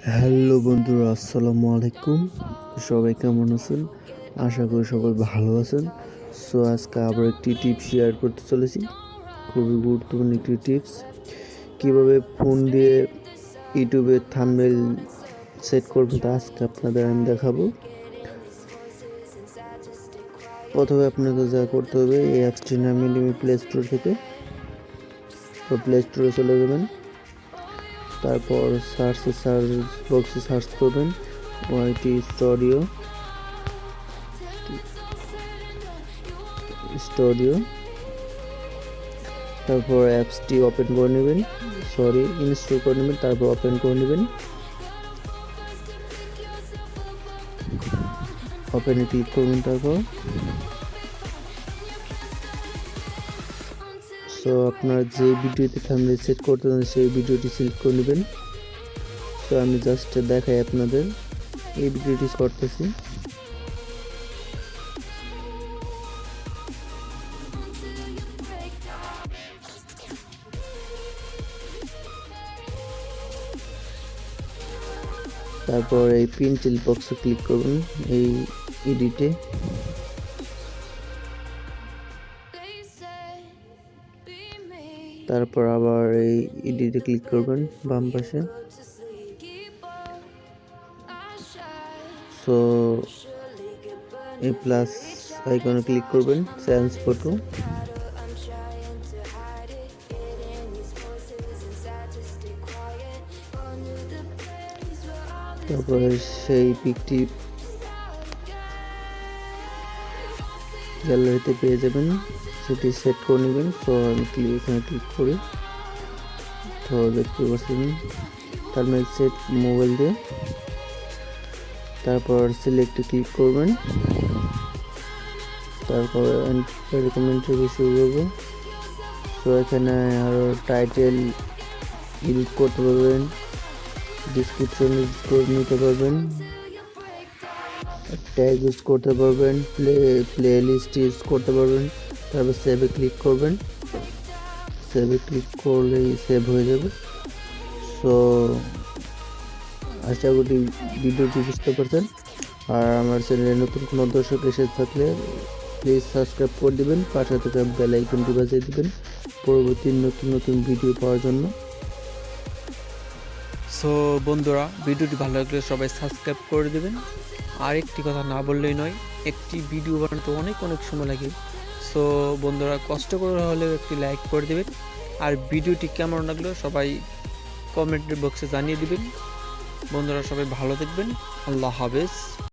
Hello বন্ধুরা, আসসালামু আলাইকুম। সবাই কেমন আছেন? আশা করি সবাই ভালো আছেন। সো আজকে আবার একটি টিপস শেয়ার করতে চলেছি, খুবই গুরুত্বপূর্ণ একটি টিপস। কিভাবে ফোন দিয়ে ইউটিউবে থাম্বনেল সেট করবেন তা আজকে আপনাদের আমি দেখাবো। প্রথমে আপনাকে যা করতে হবে, এই অ্যাপসটি নামিয়ে নেবেন প্লে স্টোর থেকে। তো প্লে স্টোরে চলে যাবেন, তারপর সার্চ বক্সে সার্চ করবেন ওয়াইটি স্টুডিও। তারপর অ্যাপসটি ওপেন করে নেবেন, ইনস্টল করে নেবেন, তারপর ওপেন করে নেবেন। ওপেনে ক্লিক করবেন। তারপর আপনার যে ভিডিওতে থাম্বনেল সেট করতে চান সেই ভিডিওটি সিলেক্ট করে নেবেন। আমি জাস্ট দেখাই আপনাদের, এই ভিডিওটি করতেছি। তারপর এই পেন্সিল বক্সে ক্লিক করবেন, এই এডিটে। তারপর আবার এই এডিটে ক্লিক করবেন বাম পাশে। এই প্লাস আইকনে ক্লিক করবেন, চেঞ্জ ফটো। তারপরে সেই পিকটি গ্যালারিতে পেয়ে যাবেন, সেটি সেট করে নেবেন। তো আমি এখানে ক্লিক করি, তো দেখতে পাচ্ছেন থাম্বনেল সেট মোবাইল দিয়ে। তারপর সিলেক্টে ক্লিক করবেন, তারপর রেকমেন্ডে শুরু করবো। তো এখানে আরও টাইটেল এডিট করতে পারবেন, ডিসক্রিপশন ইউজ করে নিতে পারবেন, ট্যাগ ইউজ করতে পারবেন, প্লে লিস্ট ইউজ করতে পারবেন। তারপর সেভে ক্লিক করবেন, সেভে ক্লিক করলেই সেভ হয়ে যাবে। সো আশা করি ভিডিওটি বুঝতে পারছেন। আর আমার চ্যানেলে নতুন কোনো দর্শক এসে থাকলে প্লিজ সাবস্ক্রাইব করে দেবেন, পাশে থেকে বেল আইকনটি বাজিয়ে দেবেন পরবর্তী নতুন নতুন ভিডিও পাওয়ার জন্য। সো বন্ধুরা, ভিডিওটি ভালো লাগলে সবাই সাবস্ক্রাইব করে দেবেন। আর একটি কথা না বললেই নয়, একটি ভিডিও বানাতে অনেক সময় লাগে। সো বন্ধুরা, কষ্ট করে হলেও একটি লাইক করে দেবেন। আর ভিডিওটি কেমন লাগলো সবাই কমেন্ট বক্সে জানিয়ে দিবেন। বন্ধুরা সবাই ভালো থাকবেন। আল্লাহ হাফেজ।